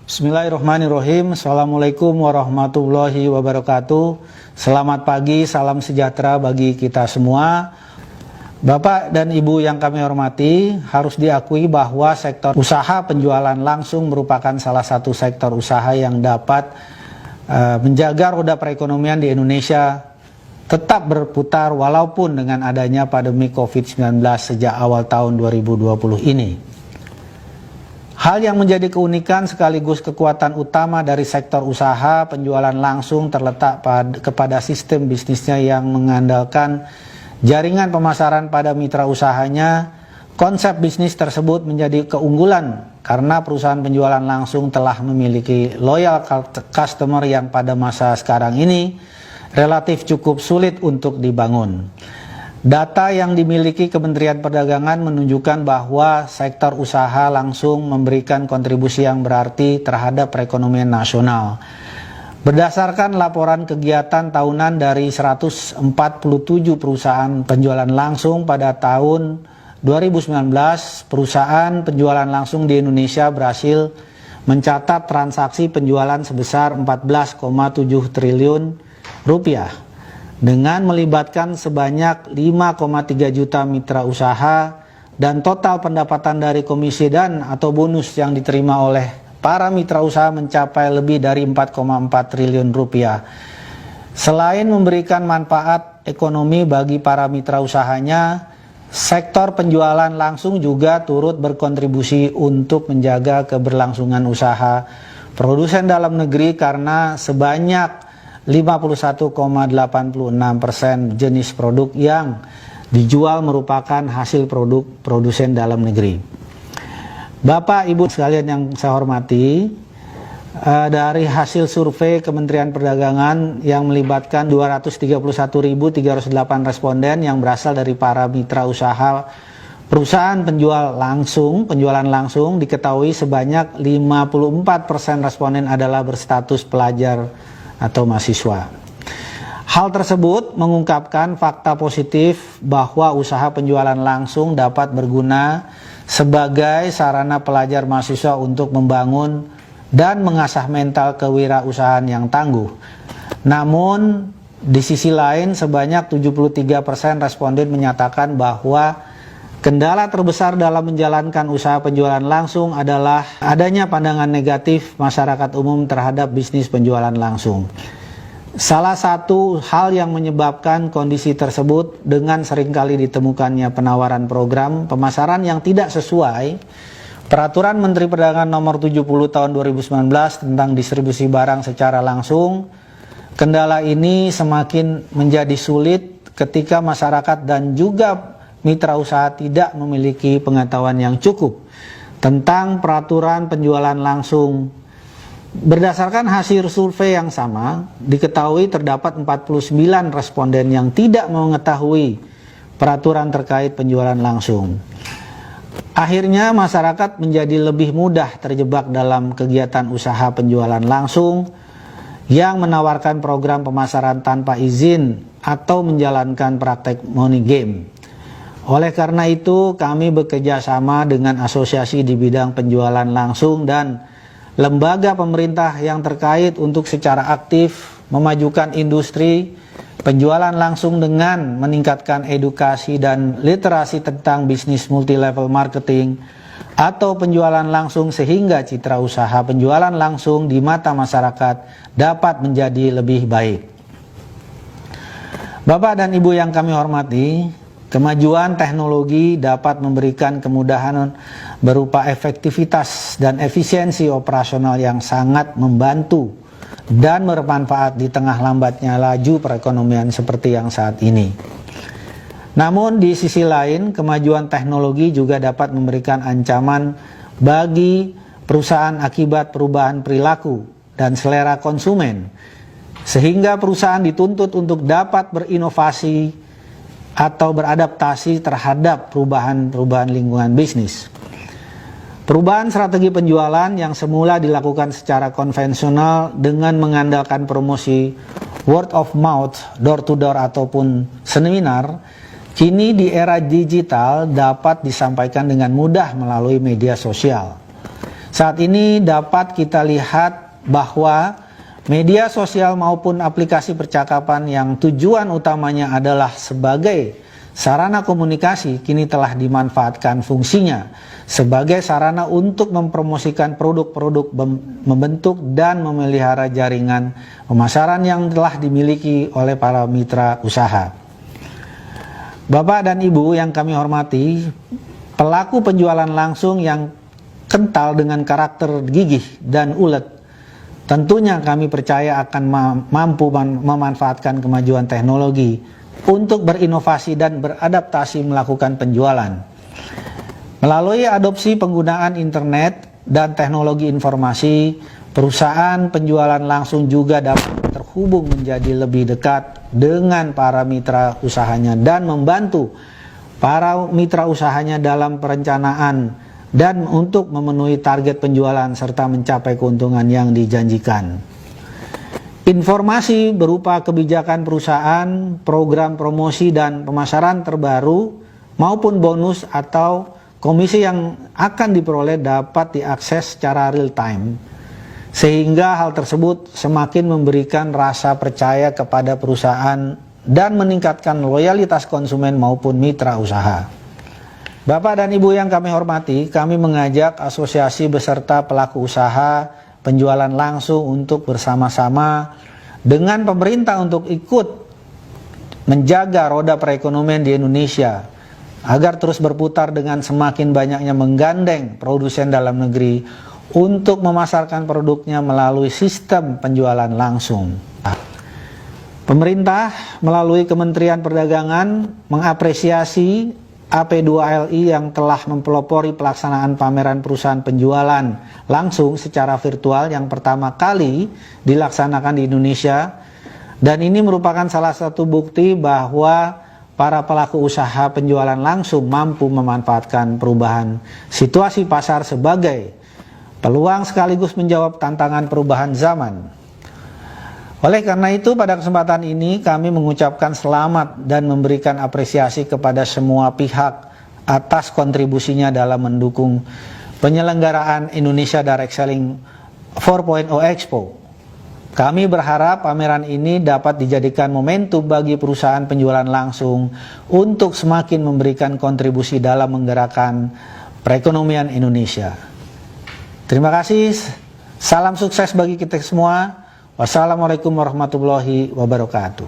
Bismillahirrahmanirrahim. Assalamualaikum warahmatullahi wabarakatuh. Selamat pagi, salam sejahtera bagi kita semua. Bapak dan Ibu yang kami hormati, harus diakui bahwa sektor usaha penjualan langsung merupakan salah satu sektor usaha yang dapat menjaga roda perekonomian di Indonesia tetap berputar walaupun dengan adanya pandemi COVID-19 sejak awal tahun 2020 ini. Hal yang menjadi keunikan sekaligus kekuatan utama dari sektor usaha penjualan langsung terletak kepada sistem bisnisnya yang mengandalkan jaringan pemasaran pada mitra usahanya. Konsep bisnis tersebut menjadi keunggulan karena perusahaan penjualan langsung telah memiliki loyal customer yang pada masa sekarang ini relatif cukup sulit untuk dibangun. Data yang dimiliki Kementerian Perdagangan menunjukkan bahwa sektor usaha langsung memberikan kontribusi yang berarti terhadap perekonomian nasional. Berdasarkan laporan kegiatan tahunan dari 147 perusahaan penjualan langsung pada tahun 2019, perusahaan penjualan langsung di Indonesia berhasil mencatat transaksi penjualan sebesar 14,7 triliun rupiah. Dengan melibatkan sebanyak 5,3 juta mitra usaha dan total pendapatan dari komisi dan atau bonus yang diterima oleh para mitra usaha mencapai lebih dari 4,4 triliun rupiah. Selain memberikan manfaat ekonomi bagi para mitra usahanya, sektor penjualan langsung juga turut berkontribusi untuk menjaga keberlangsungan usaha produsen dalam negeri karena sebanyak 51,86% jenis produk yang dijual merupakan hasil produk produsen dalam negeri. Bapak Ibu sekalian yang saya hormati, dari hasil survei Kementerian Perdagangan yang melibatkan 231.308 responden yang berasal dari para mitra usaha perusahaan penjualan langsung diketahui sebanyak 54% responden adalah berstatus pelajar atau mahasiswa. Hal tersebut mengungkapkan fakta positif bahwa usaha penjualan langsung dapat berguna sebagai sarana pelajar mahasiswa untuk membangun dan mengasah mental kewirausahaan yang tangguh. Namun di sisi lain sebanyak 73% responden menyatakan bahwa kendala terbesar dalam menjalankan usaha penjualan langsung adalah adanya pandangan negatif masyarakat umum terhadap bisnis penjualan langsung. Salah satu hal yang menyebabkan kondisi tersebut dengan seringkali ditemukannya penawaran program pemasaran yang tidak sesuai Peraturan Menteri Perdagangan Nomor 70 Tahun 2019 tentang distribusi barang secara langsung. Kendala ini semakin menjadi sulit ketika masyarakat dan juga mitra usaha tidak memiliki pengetahuan yang cukup tentang peraturan penjualan langsung. Berdasarkan hasil survei yang sama, diketahui terdapat 49 responden yang tidak mengetahui peraturan terkait penjualan langsung. Akhirnya masyarakat menjadi lebih mudah terjebak dalam kegiatan usaha penjualan langsung yang menawarkan program pemasaran tanpa izin atau menjalankan praktek money game. Oleh karena itu, kami bekerja sama dengan asosiasi di bidang penjualan langsung dan lembaga pemerintah yang terkait untuk secara aktif memajukan industri penjualan langsung dengan meningkatkan edukasi dan literasi tentang bisnis multi-level marketing atau penjualan langsung sehingga citra usaha penjualan langsung di mata masyarakat dapat menjadi lebih baik. Bapak dan Ibu yang kami hormati, kemajuan teknologi dapat memberikan kemudahan berupa efektivitas dan efisiensi operasional yang sangat membantu dan bermanfaat di tengah lambatnya laju perekonomian seperti yang saat ini. Namun di sisi lain, kemajuan teknologi juga dapat memberikan ancaman bagi perusahaan akibat perubahan perilaku dan selera konsumen, sehingga perusahaan dituntut untuk dapat berinovasi atau beradaptasi terhadap perubahan lingkungan bisnis. Perubahan strategi penjualan yang semula dilakukan secara konvensional dengan mengandalkan promosi word of mouth, door to door ataupun seminar, kini di era digital dapat disampaikan dengan mudah melalui media sosial. Saat ini dapat kita lihat bahwa media sosial maupun aplikasi percakapan yang tujuan utamanya adalah sebagai sarana komunikasi kini telah dimanfaatkan fungsinya sebagai sarana untuk mempromosikan produk-produk, membentuk dan memelihara jaringan pemasaran yang telah dimiliki oleh para mitra usaha. Bapak dan Ibu yang kami hormati, pelaku penjualan langsung yang kental dengan karakter gigih dan ulet, tentunya kami percaya akan mampu memanfaatkan kemajuan teknologi untuk berinovasi dan beradaptasi melakukan penjualan. Melalui adopsi penggunaan internet dan teknologi informasi, perusahaan penjualan langsung juga dapat terhubung menjadi lebih dekat dengan para mitra usahanya dan membantu para mitra usahanya dalam perencanaan dan untuk memenuhi target penjualan serta mencapai keuntungan yang dijanjikan. Informasi berupa kebijakan perusahaan, program promosi dan pemasaran terbaru maupun bonus atau komisi yang akan diperoleh dapat diakses secara real time, sehingga hal tersebut semakin memberikan rasa percaya kepada perusahaan dan meningkatkan loyalitas konsumen maupun mitra usaha. Bapak dan Ibu yang kami hormati, kami mengajak asosiasi beserta pelaku usaha penjualan langsung untuk bersama-sama dengan pemerintah untuk ikut menjaga roda perekonomian di Indonesia agar terus berputar dengan semakin banyaknya menggandeng produsen dalam negeri untuk memasarkan produknya melalui sistem penjualan langsung. Pemerintah melalui Kementerian Perdagangan mengapresiasi AP2LI yang telah mempelopori pelaksanaan pameran perusahaan penjualan langsung secara virtual yang pertama kali dilaksanakan di Indonesia, dan ini merupakan salah satu bukti bahwa para pelaku usaha penjualan langsung mampu memanfaatkan perubahan situasi pasar sebagai peluang sekaligus menjawab tantangan perubahan zaman. Oleh karena itu, pada kesempatan ini kami mengucapkan selamat dan memberikan apresiasi kepada semua pihak atas kontribusinya dalam mendukung penyelenggaraan Indonesia Direct Selling 4.0 Expo. Kami berharap pameran ini dapat dijadikan momentum bagi perusahaan penjualan langsung untuk semakin memberikan kontribusi dalam menggerakkan perekonomian Indonesia. Terima kasih, salam sukses bagi kita semua. Wassalamualaikum warahmatullahi wabarakatuh.